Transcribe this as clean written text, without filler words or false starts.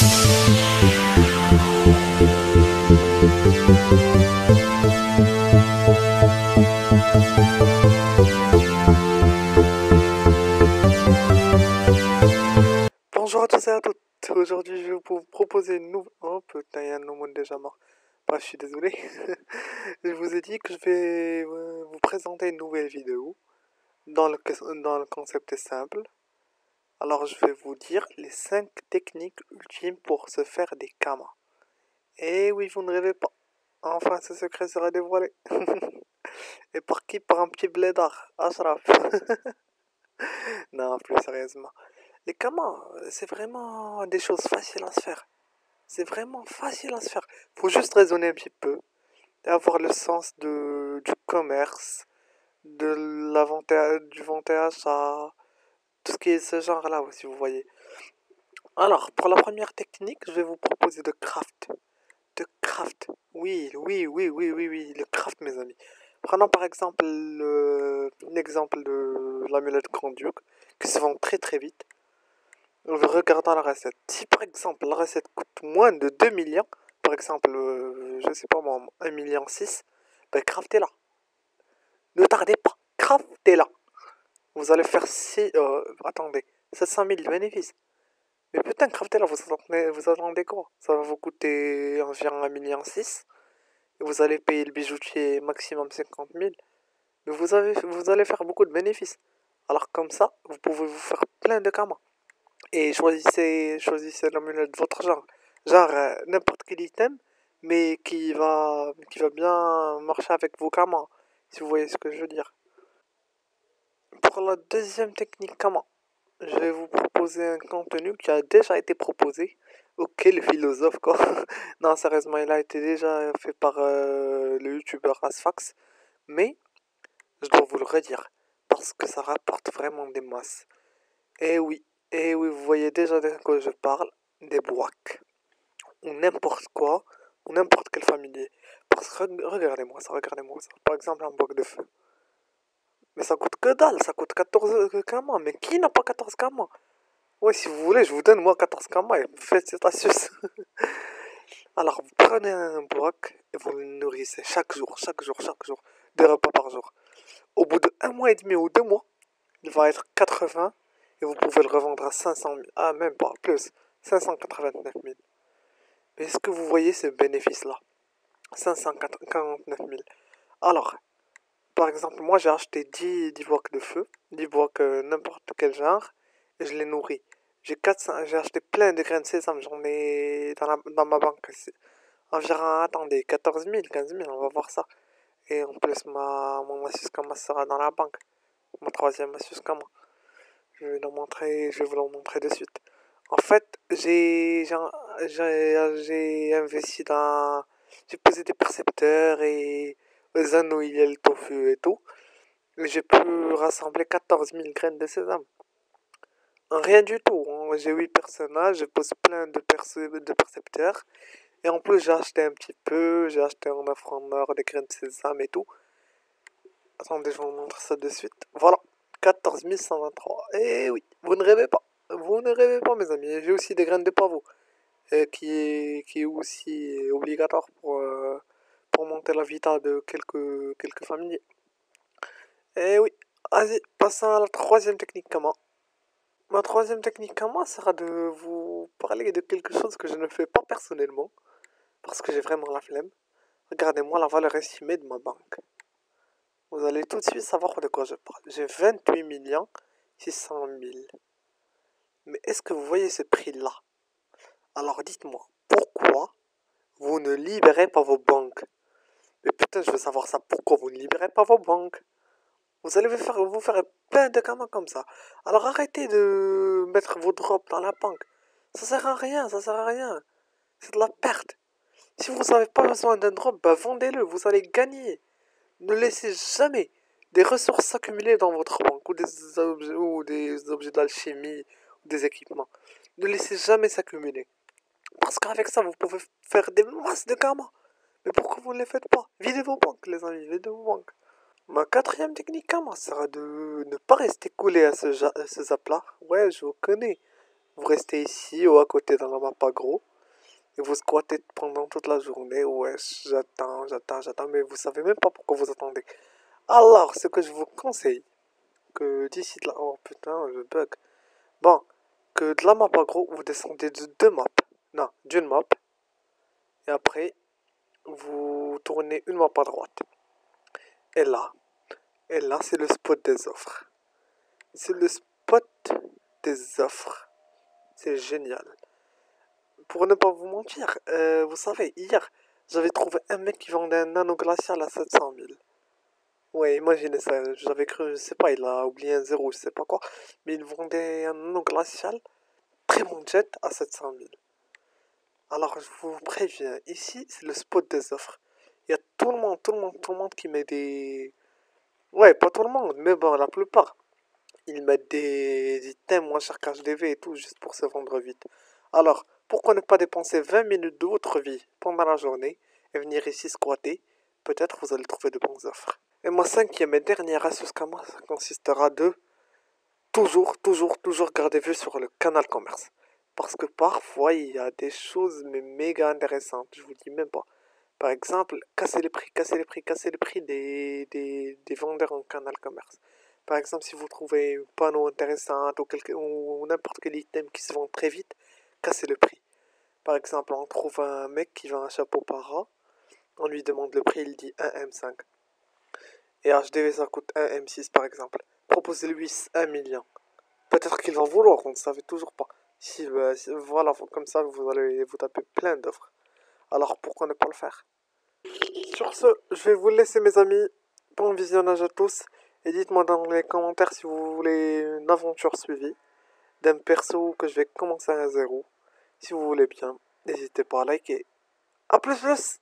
Bonjour à tous et à toutes. Aujourd'hui, je vais vous proposer une nouvelle. Oh putain, il y a un monde déjà mort. Bah, je suis désolé. Je vous ai dit que je vais vous présenter une nouvelle vidéo. Dans le concept est simple. Alors, je vais vous dire les 5 techniques ultimes pour se faire des kamas. Et oui, vous ne rêvez pas. Enfin, ce secret sera dévoilé. Et par qui? Par un petit blédard, Ashraf. Non, plus sérieusement. Les kamas, c'est vraiment des choses faciles à se faire. C'est vraiment facile à se faire. Faut juste raisonner un petit peu et avoir le sens du commerce, du vente et achat, tout ce qui est ce genre-là, si vous voyez. Alors, pour la première technique, je vais vous proposer de craft. De craft. Oui, oui, oui, oui, oui, oui, le craft, mes amis. Prenons par exemple l'exemple de l'amulette Grand-Duc, qui se vend très très vite. Regardons la recette. Si par exemple la recette coûte moins de 2 millions, par exemple, je sais pas moi, 1 million 6, ben craftez-la. Ne tardez pas, craftez-la. Vous allez faire attendez, 700 000 de bénéfices. Mais putain, craftez-la, vous attendez quoi? Ça va vous coûter environ 1 million 6, et vous allez payer le bijoutier maximum 50 000, mais vous allez faire beaucoup de bénéfices. Alors comme ça, vous pouvez vous faire plein de kamas. Et choisissez l'amulette de votre genre. Genre, n'importe quel item, mais qui va bien marcher avec vos kamas, si vous voyez ce que je veux dire. Pour la deuxième technique kama, je vais vous proposer un contenu qui a déjà été proposé. Ok, le philosophe, quoi. Non, sérieusement, il a été déjà fait par le youtubeur Asfax. Mais, je dois vous le redire, parce que ça rapporte vraiment des masses. Eh oui, eh oui, vous voyez déjà de quoi je parle, des boîtes. Ou n'importe quoi, ou n'importe quel familier. Parce que regardez-moi ça, regardez-moi ça. Par exemple, un bloc de feu. Mais ça coûte que dalle, ça coûte 14 kamas. Mais qui n'a pas 14 kamas? Ouais, si vous voulez, je vous donne moi 14 kamas et faites cette astuce. Alors, vous prenez un bloc et vous le nourrissez chaque jour, chaque jour, chaque jour. 2 repas par jour. Au bout de 1 mois et demi ou 2 mois, il va être 80 et vous pouvez le revendre à 500 000. Ah, même pas, plus. 589 000. Mais est-ce que vous voyez ce bénéfice-là? 549 000. Alors, par exemple, moi j'ai acheté 10 blocs de feu, 10 blocs n'importe quel genre, et je les nourris. J'ai acheté plein de graines de sésame, j'en ai dans ma banque. Environ, attendez, 14 000, 15 000, on va voir ça. Et en plus, mon astuce comment sera dans la banque. Mon troisième astuce comment. Je vais vous le montrer de suite. En fait, j'ai investi dans. J'ai posé des percepteurs et des anneaux, il y a le tofu et tout. Et j'ai pu rassembler 14 000 graines de sésame. Rien du tout, hein. J'ai 8 personnages, je pose plein de percepteurs. Et en plus, j'ai acheté un petit peu, j'ai acheté en offre en or des graines de sésame et tout. Attendez, je vous montre ça de suite. Voilà, 14 123. Eh oui, vous ne rêvez pas. Vous ne rêvez pas, mes amis. J'ai aussi des graines de pavot, qui est aussi obligatoire pour monter la vita de quelques familiers. Eh oui, vas-y, passons à la troisième technique Kama. Ma troisième technique Kama sera de vous parler de quelque chose que je ne fais pas personnellement, parce que j'ai vraiment la flemme. Regardez-moi la valeur estimée de ma banque. Vous allez tout de suite savoir de quoi je parle. J'ai 28 millions 600 000. Mais est-ce que vous voyez ce prix-là? Alors dites-moi, pourquoi vous ne libérez pas vos banques? Mais putain, je veux savoir ça. Pourquoi vous ne libérez pas vos banques? Vous allez vous faire plein de gamins comme ça. Alors arrêtez de mettre vos drops dans la banque. Ça sert à rien, ça sert à rien. C'est de la perte. Si vous n'avez pas besoin d'un drop, bah vendez-le, vous allez gagner. Ne laissez jamais des ressources s'accumuler dans votre banque ou des objets d'alchimie ou des équipements. Ne laissez jamais s'accumuler. Parce qu'avec ça, vous pouvez faire des masses de karma. Mais pourquoi vous ne les faites pas? Videz vos banques, les amis, videz vos banques. Ma quatrième technique karma sera de ne pas rester collé à ce zap-là. Ouais, je vous connais. Vous restez ici ou à côté dans la map agro. Et vous squattez pendant toute la journée. Ouais, j'attends, mais vous savez même pas pourquoi vous attendez. Alors, ce que je vous conseille, que d'ici de là... Oh putain, je bug. Bon, que de la map agro, vous descendez de deux maps. Non, d'une map. Et après, vous tournez une map à droite. Et là, c'est le spot des offres. C'est le spot des offres. C'est génial. Pour ne pas vous mentir, vous savez, hier, j'avais trouvé un mec qui vendait un nano glacial à 700 000. Ouais, imaginez ça, j'avais cru, je sais pas, il a oublié un zéro, je sais pas quoi, mais il vendait un nano glacial très bon jet à 700 000. Alors, je vous préviens, ici, c'est le spot des offres. Il y a tout le monde qui met des... Ouais, pas tout le monde, mais bon, la plupart. Ils mettent des items moins chers qu'HDV et tout, juste pour se vendre vite. Alors, pourquoi ne pas dépenser 20 minutes de votre vie pendant la journée et venir ici squatter? Peut-être vous allez trouver de bonnes offres. Et ma cinquième et dernière astuce consistera de toujours garder vue sur le canal commerce. Parce que parfois, il y a des choses mais méga intéressantes, je vous dis même pas. Par exemple, casser les prix des vendeurs en canal commerce. Par exemple, si vous trouvez un panneau intéressant ou n'importe quel item qui se vend très vite, cassez le prix. Par exemple, on trouve un mec qui vend un chapeau para, on lui demande le prix, il dit 1M5. Et HDV ça coûte 1M6 par exemple. Proposez-lui 1 million. Peut-être qu'il va vouloir, on ne savait toujours pas. Voilà, comme ça vous allez vous taper plein d'offres. Alors pourquoi ne pas le faire? Sur ce, je vais vous laisser mes amis. Bon visionnage à tous. Et dites-moi dans les commentaires si vous voulez une aventure suivie d'un perso que je vais commencer à zéro. Si vous voulez bien, n'hésitez pas à liker. A plus plus!